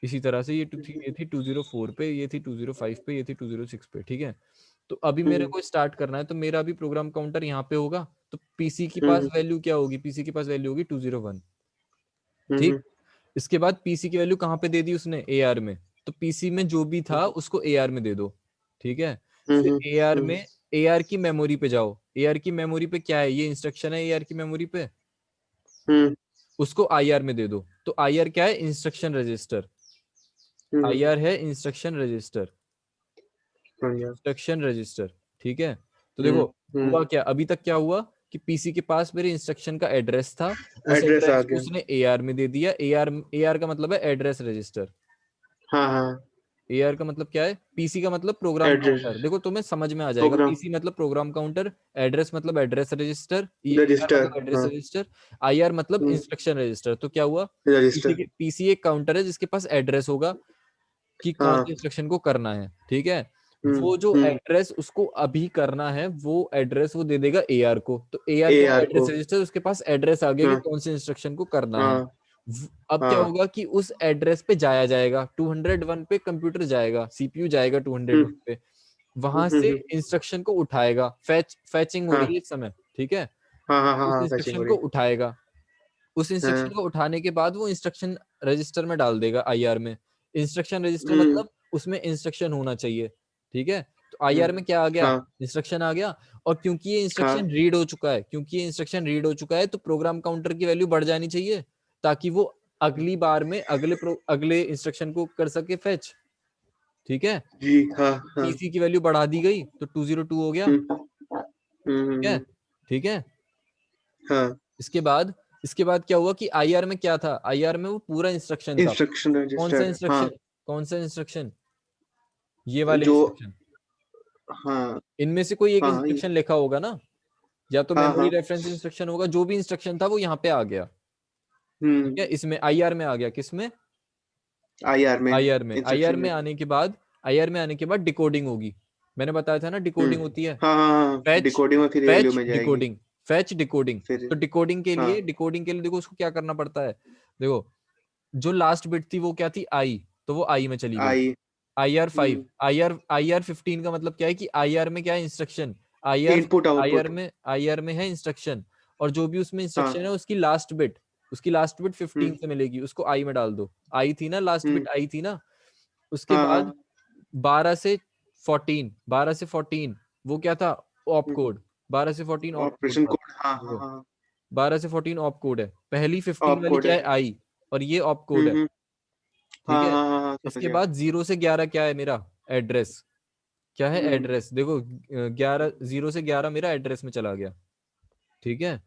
इसी तरह से ये थी 204 पे, ये थी 205 पे, ये थी 206 पे, ठीक है। तो अभी मेरे को स्टार्ट करना है, तो मेरा अभी प्रोग्राम काउंटर यहाँ पे होगा, तो पीसी के पास वैल्यू क्या होगी? पीसी के पास वैल्यू होगी 201, ठीक। इसके बाद पीसी की वैल्यू कहाँ पे दे दी उसने? एआर में। तो पीसी में जो भी था उसको एआर में दे दो, ठीक है। फिर एआर में, एआर की मेमोरी पे जाओ, एआर की मेमोरी पे क्या है? ये इंस्ट्रक्शन है एआर की मेमोरी पे, उसको आईआर में दे दो। तो आईआर क्या है? Instruction register. आईआर है इंस्ट्रक्शन रजिस्टर, इंस्ट्रक्शन रजिस्टर, ठीक है। तो देखो हुआ क्या, अभी तक क्या हुआ कि पीसी के पास मेरे इंस्ट्रक्शन का एड्रेस था, उस एड्रेस आ एड्रेस को गया। उसने एआर में दे दिया। एआर, एआर का मतलब है एड्रेस रजिस्टर। हाँ, हाँ, एआर का मतलब क्या है? पीसी का मतलब प्रोग्राम एड्रेस, काउंटर। देखो तुम्हें समझ में आ जाएगा, प्रोग्राम, पीसी मतलब प्रोग्राम काउंटर, एड्रेस मतलब एड्रेस रजिस्टर, एआर रजिस्टर, मतलब एड्रेस हाँ, रजिस्टर, आईआर मतलब इंस्ट्रक्शन रजिस्टर। तो क्या हुआ, रजिस्टर, पीसी एक काउंटर है जिसके पास एड्रेस होगा कि कौन हाँ, से इंस्ट्रक्शन को करना है, ठीक है। हम्म, वो जो एड्रेस उसको अभी करना है, वो एड्रेस वो दे देगा एआर को। तो एआर क्या है? एआर एड्रेस को, रजिस्टर, उसके पास एड्रेस आ गया कि हाँ, कौन से इंस्ट्रक्शन को करना है। हाँ, अब क्या हाँ, होगा कि उस एड्रेस पे जाया जाएगा, 201 पे कंप्यूटर जाएगा, सीपीयू जाएगा 201 पे, वहां से इंस्ट्रक्शन को उठाएगा। फैचिंग हो हाँ, रही है इस समय, ठीक है। हाँ, हाँ, हाँ, उस हाँ, फैचिंग इंस्ट्रक्शन हो को रही उठाएगा, उस इंस्ट्रक्शन है। को उठाने के बाद वो इंस्ट्रक्शन रजिस्टर में डाल देगा, आईआर में। इंस्ट्रक्शन रजिस्टर हम्म, मतलब उसमें इंस्ट्रक्शन होना चाहिए, ठीक है। तो आईआर में क्या आ गया? हाँ, इंस्ट्रक्शन आ गया। और क्योंकि ये हाँ, इंस्ट्रक्शन रीड हो चुका है, क्योंकि ये इंस्ट्रक्शन रीड हो चुका है, तो प्रोग्राम काउंटर की वैल्यू बढ़ जानी चाहिए, ताकि वो अगली बार में अगले इंस्ट्रक्शन को कर सके फेच, ठीक है। जी, हाँ, हाँ, पीसी की वैल्यू बढ़ा दी गई तो 202 हो गया, हम्म, ठीक है, ठीक है। हाँ, इसके बाद, इसके बाद क्या हुआ कि आईआर में क्या था? आईआर में वो पूरा इंस्ट्रक्शन था। इंस्ट्रक्शन कौन सा रजिस्टर, हाँ, इंस्ट्रक्शन? कौन सा इंस्ट्रक्शन? ये वाले जो, इंस्ट्रक्शन। हाँ, इनमें से कोई एक हाँ, इंस्ट्रक्शन लिखा होगा ना, या तो हाँ, मेमोरी हाँ, रेफरेंस इंस्ट्रक्शन होगा, जो भी इंस्ट्रक्शन था वो यहाँ पे आ गया, ठीक है। इसमें आईआर में आ गया, किसमें? आईआर में, आईआर में। आईआर इंस्ट्रक्शन में में, आने के बाद, आईआर में आने के बाद डिकोडिंग होगी। मैंने बताया था ना डिकोडिंग होती है, हाँ, हाँ, हाँ, फैच, डिकोडिंग में फिर वैल्यू फैच में जाएगी, डिकोडिंग, फैच डिकोडिंग। फिर, तो डिकोडिंग के हाँ, लिए, देखो उसको क्या करना पड़ता है। देखो जो लास्ट बिट थी वो क्या थी? आई, तो वो आई में चली गई। आई, IR5, IR15 का मतलब क्या है कि आईआर में क्या है? Instruction. IR, input output, IR में है इंस्ट्रक्शन, और जो भी उसमें हाँ, इंस्ट्रक्शन है उसकी लास्ट बिट, उसकी लास्ट बिट 15 से मिलेगी, उसको आई में डाल दो। आई थी ना, लास्ट बिट आई थी ना। उसके हाँ, बाद हाँ, 12 से 14, 12 से 14 वो क्या था? Op code. 12 से 14 ऑप कोड ऑपरेशन था। कोड, हाँ, हाँ, देखो हाँ, 12 से 14 ऑप कोड है, पहली 15 ऑप वाली कोड क्या है, है? आई, और ये ऑप कोड है, ठीक हाँ, है। हाँ, हाँ, हाँ, समझ इसके गया, बाद 0 से 11 क्या है मेरा? एड्रेस। क्या है? हम्म, एड्रेस। देखो 11, 0 से 11 मेरा एड्रेस में चला गया, ठीक है,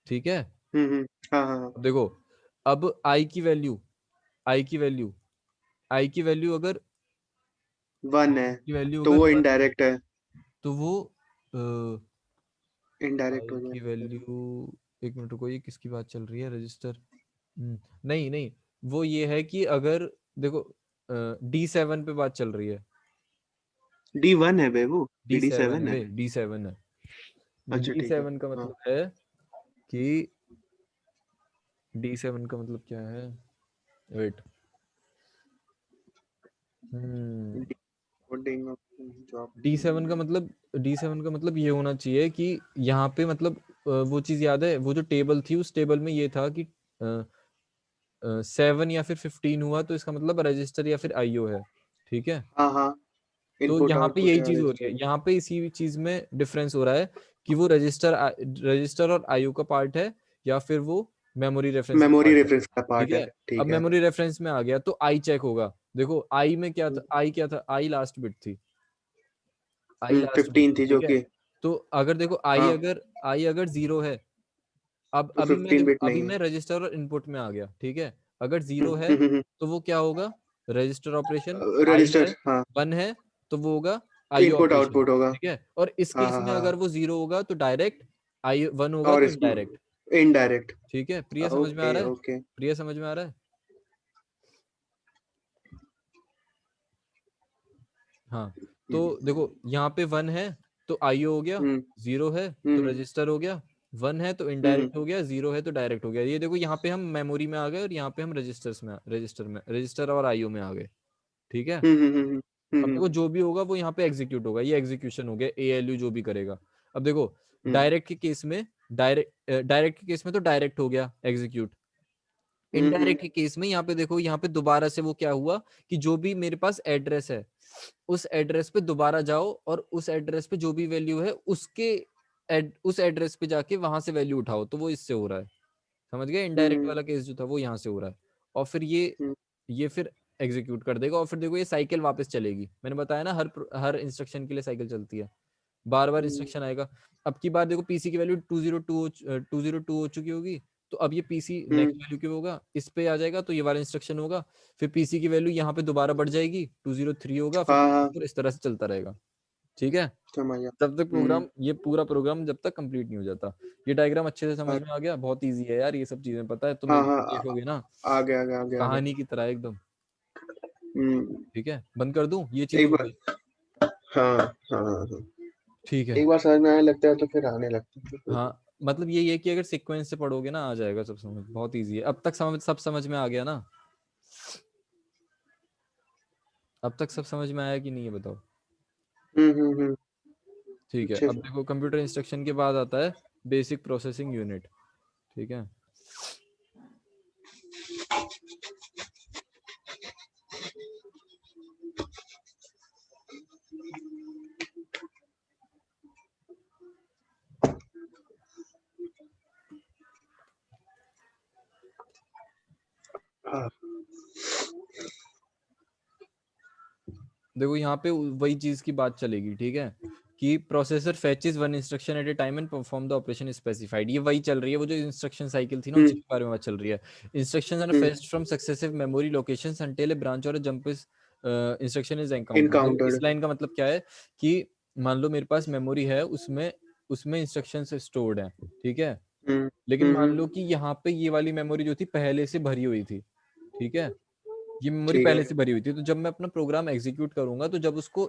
ठीक है। हाँ, हाँ, हाँ, अब देखो, अब आई की वैल्यू, आई की वैल्यू, आई की वैल्यू अगर, वन है, की वैल्यू तो अगर वो 1 है, इनडायरेक्ट है, तो वो इनडायरेक्ट आई हो की जाएगा, वैल्यू, एक मिनट रुको, ये किसकी बात चल रही है? रजिस्टर, नहीं नहीं, वो ये है कि अगर देखो D7 पे बात चल रही है, D1 है बे वो, D7 D7 है है, बे, D7 है, अच्छा ठीक है, D7 का हाँ मतलब है कि D7 का मतलब क्या है, wait, coding of job. D7 का मतलब ये होना चाहिए कि यहाँ पे मतलब वो चीज याद है, वो जो टेबल थी उस टेबल में ये था कि 7 या फिर 15 हुआ तो इसका मतलब रजिस्टर या फिर आईओ है, ठीक है। हाँ हाँ, तो इनपुट यहाँ पे आउटपुट यही या चीज हो रही है, रजिस्टर। यहाँ पे इसी चीज में डिफरेंस हो रहा है कि वो रजिस्टर और आईओ का पार्ट है या फिर वो मेमोरी रेफरेंस का मेमोरी पार्ट है, रेफरेंस का ठीक पार्ट है, है। अब ठीक है। मेमोरी रेफरेंस में आ गया तो आई चेक होगा। देखो आई में क्या था, आई लास्ट बिट थी, आई लास्ट बिट 15 थी, थी जो ठीक है। कि, तो अगर देखो हाँ आई अगर 0 है, अब तो अभी मैं 15 देखो बिट अभी नहीं है। मैं रजिस्टर और इनपुट में आ गया, ठीक है। अगर 0 है तो वो क्या होगा, रजिस्टर ऑपरेशन, आई है, रजिस्टर, हाँ 1 है तो वो होगा आईओ इनपुट ऑपरेशन, आउटपुट होगा। ठीक है। और इस हाँ केस हाँ में हाँ, अगर वो 0 होगा तो डायरेक्ट, आई 1 होगा और तो इसमें इनडायरेक्ट, इनडायरेक्ट। ठीक है। प्रिया समझ में आ ओके रहा है, ओके। प्रिया समझ में आ रहा है। हाँ, तो देखो यहाँ पे 1 है तो आईओ हो गया, हम्म 0 है तो हम्म रजिस्टर हो गया, 1 है तो हम्म इनडायरेक्ट हो गया, 0 है तो डायरेक्ट हो गया। ये देखो यहाँ पे हम मेमोरी में आ गए और यहाँ पे हम रजिस्टर और आईओ में आ गए, ठीक है। हम्म हम्म हम्म अब हम्म देखो जो भी होगा वो यहाँ पे एग्जीक्यूट होगा, ये एग्जीक्यूशन हो गया, एएलयू जो भी करेगा। अब देखो हम्म डायरेक्ट के केस में तो डायरेक्ट हो गया एग्जीक्यूट। हम्म इनडायरेक्ट के केस में यहाँ पे देखो, यहाँ पे दोबारा से वो क्या हुआ कि जो भी मेरे पास एड्रेस है उस एड्रेस पे दोबारा जाओ और उस एड्रेस पे जो भी वैल्यू है उस एड्रेस पे जाके वहां से वैल्यू उठाओ, तो वो इससे हो रहा है, समझ गए। इनडायरेक्ट हम्म वाला केस जो था वो यहाँ से हो रहा है। और फिर हम्म ये फिर एग्जीक्यूट कर देगा और फिर देखो ये साइकिल वापस चलेगी। मैंने बताया ना हर इंस्ट्रक्शन के लिए साइकिल चलती है, बार बार हम्म, इंस्ट्रक्शन आएगा। अब की बार देखो पीसी की वैल्यू 202 हो चुकी होगी, तो अब ये पीसी हम्म, नेक्स्ट वैल्यू क्या होगा, इस पे आ जाएगा तो ये वाला इंस्ट्रक्शन होगा, फिर पीसी की वैल्यू यहाँ पे दोबारा बढ़ जाएगी, 203 होगा, फिर हाँ हाँ 204, इस तरह से चलता रहेगा, ठीक है। समझ गया। तब तक हम्म, प्रोग्राम, ये पूरा प्रोग्राम जब तक कंप्लीट नहीं हो जाता। ये डायग्राम अच्छे से समझ हाँ में आ गया, बहुत इजी है यार, ये सब चीजें पता है तुम हाँ एक हाँ, बार देखोगे ना आगे आगे आगे आगे। कहानी की तरह एकदम, हम्म, ठीक है। बंद कर दूं, ये चीज एक हो बार, गई, हाँ हाँ हाँ, ठीक है। एक बार समझ में आने लगता है तो फिर आने लगता है फिर। हाँ, मतलब ये कि अगर सीक्वेंस से पढ़ोगे ना आ जाएगा सब समझ, बहुत इजी है। अब तक सब समझ में आ गया ना, अब तक सब समझ में आया कि नहीं, ये बताओ। हम्म, ठीक है, अच्छे अब से। देखो कंप्यूटर इंस्ट्रक्शन के बाद आता है बेसिक प्रोसेसिंग यूनिट, ठीक है। हाँ देखो यहाँ पे वही चीज की बात चलेगी, ठीक है, कि processor fetches one instruction at a time and perform the operation specified. ये वही चल रही है, वो जो इंस्ट्रक्शन साइकिल थी ना हम्म उसी के बारे में बात चल रही है। Instructions are hmm, fetched from successive memory locations until a branch or jump is instruction is encountered. देखो इस इनकाउंटर्ड। लाइन का मतलब क्या है कि मान लो मेरे पास मेमोरी है, उसमें उसमें इंस्ट्रक्शंस स्टोर्ड हैं, ठीक है। लेकिन मान लो हम्म, कि यहाँ पे ये वाली मेमोरी जो थी पहले से भरी हुई थी, ठीक है, ये मेमोरी ठीक है। पहले से भरी हुई थी। तो जब मैं अपना प्रोग्राम एग्जीक्यूट करूंगा तो जब उसको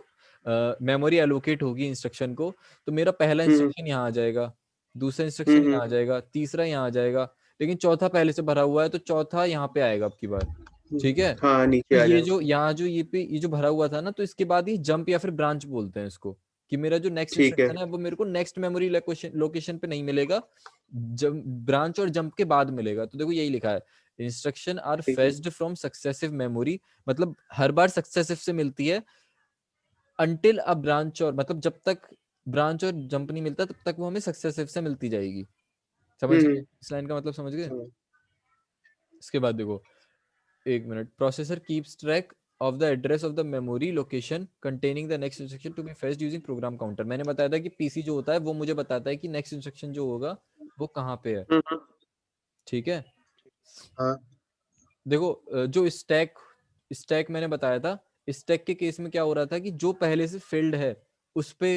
मेमोरी एलोकेट होगी इंस्ट्रक्शन को, तो मेरा पहला हम्म इंस्ट्रक्शन यहाँ आ जाएगा, दूसरा इंस्ट्रक्शन यहाँ आ जाएगा, तीसरा यहाँ आ जाएगा, लेकिन चौथा पहले से भरा हुआ है तो चौथा यहाँ पे आएगा अब की बार, ठीक है। हाँ तो नीचे आ ये जाएगा। जो यहाँ जो ये जो भरा हुआ था ना, तो इसके बाद ये जंप या फिर ब्रांच बोलते हैं इसको, कि मेरा जो नेक्स्ट ठीक है। इंस्ट्रक्शन है वो मेरे को नेक्स्ट मेमोरी लोकेशन पे नहीं मिलेगा, जब ब्रांच और जंप के बाद मिलेगा। तो देखो यही लिखा है, इंस्ट्रक्शन आर ठीक है। फेच्ड फ्रॉम सक्सेसिव मेमोरी, मतलब हर बार सक्सेसिव से मिलती है, अंटिल अ ब्रांच और, मतलब जब तक ब्रांच और जंप नहीं मिलता तब तक वो हमें सक्सेसिव से मिलती जाएगी। समझ गए हम्म, इस लाइन का मतलब, समझ गए। समझ। इसके बाद देखो, एक minute, processor keeps track of the address of the memory location containing the next instruction to be fetched using program counter। मैंने बताया था कि पीसी जो होता है वो मुझे बताता है कि नेक्स्ट इंस्ट्रक्शन जो होगा वो कहाँ पे है, हम्म, ठीक है। हाँ देखो जो स्टैक मैंने बताया था, स्टैक के केस में क्या हो रहा था कि जो पहले से फिल्ड है उस पे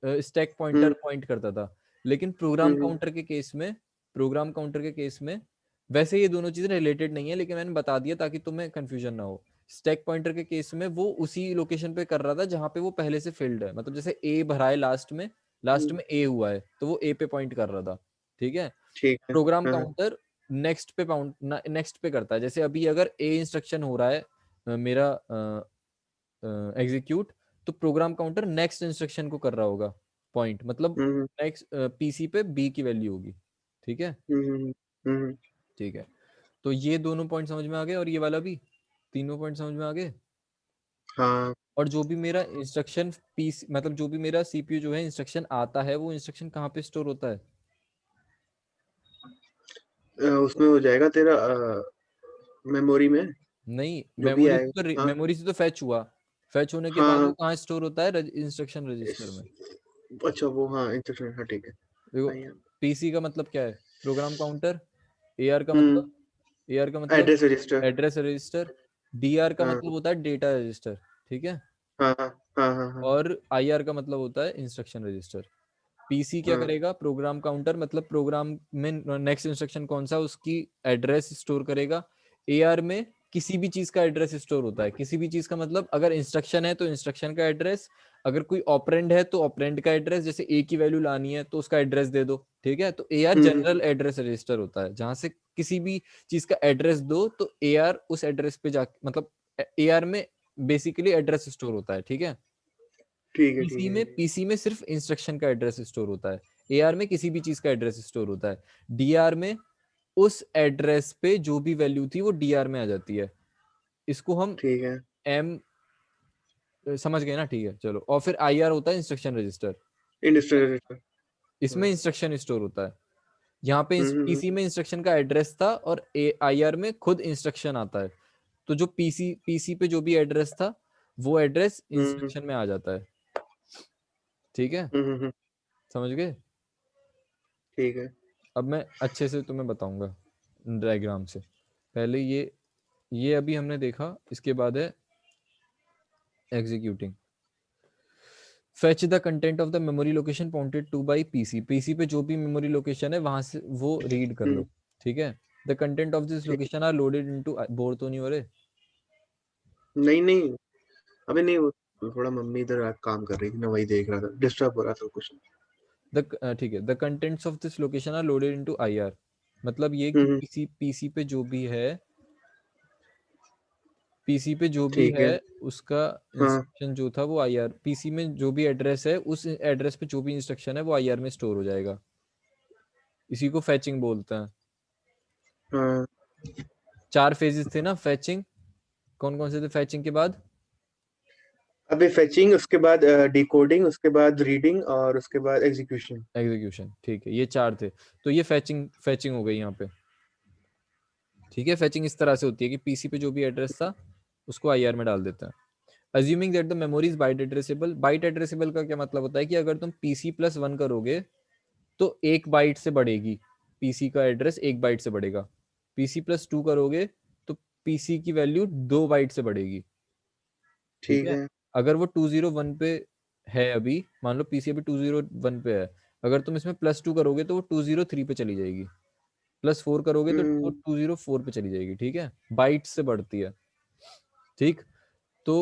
स्टैक पॉइंटर हम्म पॉइंट करता था। लेकिन हम्म प्रोग्राम काउंटर के केस में वैसे ये दोनों चीजें रिलेटेड नहीं है, लेकिन मैंने बता दिया ताकि तुम्हें कंफ्यूजन ना हो। स्टैक पॉइंटर के केस में वो उसी लोकेशन पे कर रहा था जहां पे वो पहले से फिल्ड है, मतलब जैसे ए भरा है लास्ट में लास्ट में ए हुआ है तो वो ए पे पॉइंट कर रहा था, ठीक है। ठीक है। प्रोग्राम हाँ, काउंटर नेक्स्ट पे करता है। जैसे अभी अगर ए इंस्ट्रक्शन हो रहा है मेरा एग्जीक्यूट, तो प्रोग्राम काउंटर नेक्स्ट इंस्ट्रक्शन को कर रहा होगा पॉइंट, मतलब हम्म, नेक्स्ट पीसी पे बी की वैल्यू होगी, ठीक है। हम्म, हम्म, ठीक है, तो ये दोनों पॉइंट समझ में आ गए और ये वाला भी, तीनों पॉइंट समझ में आ गए। हाँ। और जो भी मेरा इंस्ट्रक्शन पीसी, मतलब जो भी मेरा सीपीयू जो है इंस्ट्रक्शन आता है, वो इंस्ट्रक्शन कहाँ पे स्टोर होता है? उसमें हो जाएगा तेरा मेमोरी में नहीं, जो भी आएगा। हाँ, मेमोरी से तो फैच हुआ, फैच होने के हाँ, बाद वो हाँ। कहाँ स्टोर होता है? इंस्ट्रक्शन रजिस्टर में। अच्छा, वो हाँ इंस्ट्रक्शन, हाँ ठीक है। देखो, हाँ, यार। पीसी का मतलब क्या है? Program counter. एआर का मतलब address register. Address register. DR का हाँ, मतलब होता है डेटा रजिस्टर, ठीक है। हाँ, हाँ, हाँ, हाँ, हाँ, और आईआर का मतलब होता है इंस्ट्रक्शन रजिस्टर। पीसी क्या हाँ, करेगा? प्रोग्राम काउंटर, मतलब प्रोग्राम में नेक्स्ट इंस्ट्रक्शन कौन सा, उसकी एड्रेस स्टोर करेगा। एआर में किसी भी चीज का एड्रेस स्टोर होता है। किसी भी चीज का मतलब, अगर इंस्ट्रक्शन है तो इंस्ट्रक्शन का एड्रेस, अगर कोई ऑपरेंड है तो ऑपरेंड का एड्रेस, जैसे ए की वैल्यू लानी है तो उसका एड्रेस दे दो, ठीक है। तो एआर जनरल एड्रेस रजिस्टर होता है, जहां से किसी भी चीज का एड्रेस दो तो एआर उस एड्रेस पे जा, मतलब एआर में बेसिकली एड्रेस स्टोर होता है, ठीक है। ठीक है, ठीक है। पीसी में सिर्फ इंस्ट्रक्शन का एड्रेस स्टोर होता है। एआर में किसी भी चीज का एड्रेस स्टोर होता है। डीआर में उस एड्रेस पे जो भी वैल्यू थी वो डीआर में आ जाती है। इसको हम ठीक है। एम समझ गए ना, ठीक है चलो। और फिर आईआर होता है इंस्ट्रक्शन रजिस्टर। Industrial register. इसमें इंस्ट्रक्शन स्टोर होता है। यहाँ पे हम्म, पीसी में इंस्ट्रक्शन का एड्रेस था और आईआर में खुद इंस्ट्रक्शन आता है। तो जो पीसी पे जो भी एड्रेस था वो एड्रेस हम्म, इंस्ट्रक्शन में आ जाता है, ठीक है। हम्म, समझ गए? ठीक है। अब मैं अच्छे से तुम्हें बताऊंगा डायग्राम से। पहले ये अभी हमने देखा, इसके बाद है executing. Fetch the content of the memory location pointed to by PC. PC पे जो भी मेमोरी लोकेशन है वहां से वो रीड कर लो, ठीक है। द कंटेंट ऑफ दिस ठीक। Location are loaded into, bore तो नहीं हो रहे? नहीं, नहीं, अबे नहीं, वो थोड़ा मम्मी इधर काम कर रही थी, मैं वही देख रहा था, डिस्टर्ब हो रहा था कुछ। ठीक है, the contents of this location are loaded into IR. मतलब ये कि हम्म, पीसी पे जो भी है, पीसी पे जो भी ठीक है है। उसका हाँ, इंस्ट्रक्शन जो था वो आईआर, पीसी में जो भी एड्रेस है उस एड्रेस पे जो भी इंस्ट्रक्शन है वो आईआर में स्टोर हो जाएगा। इसी को फैचिंग बोलते हैं। हाँ। 4 फेजेस थे ना फैचिंग, कौन कौन से थे फैचिंग के बाद? अबे फेचिंग, उसके बाद डिकोडिंग, उसके बाद रीडिंग और उसके बाद एग्जीक्यूशन। एग्जीक्यूशन, ठीक है, ये 4 थे। तो ये फैचिंग हो गई यहाँ पे, ठीक है। फैचिंग इस तरह से होती है कि पीसी पे जो भी एड्रेस था उसको आईआर में डाल देता है। Assuming that the memory is byte addressable. Byte addressable का क्या मतलब होता है कि अगर तुम पीसी प्लस 1 करोगे तो 1 बाइट से बढ़ेगी, पीसी का एड्रेस 1 बाइट से बढ़ेगा। पीसी प्लस 2 करोगे तो पीसी की वैल्यू 2 बाइट से बढ़ेगी, ठीक ठीक है। है। अगर वो 201 पे है, अभी मान लो पीसी अभी 201 पे है, अगर तुम इसमें प्लस 2 करोगे तो वो 203 पे चली जाएगी। प्लस 4 करोगे तो हम्म, 204 पे चली जाएगी, ठीक है। बाइट से बढ़ती है, ठीक। तो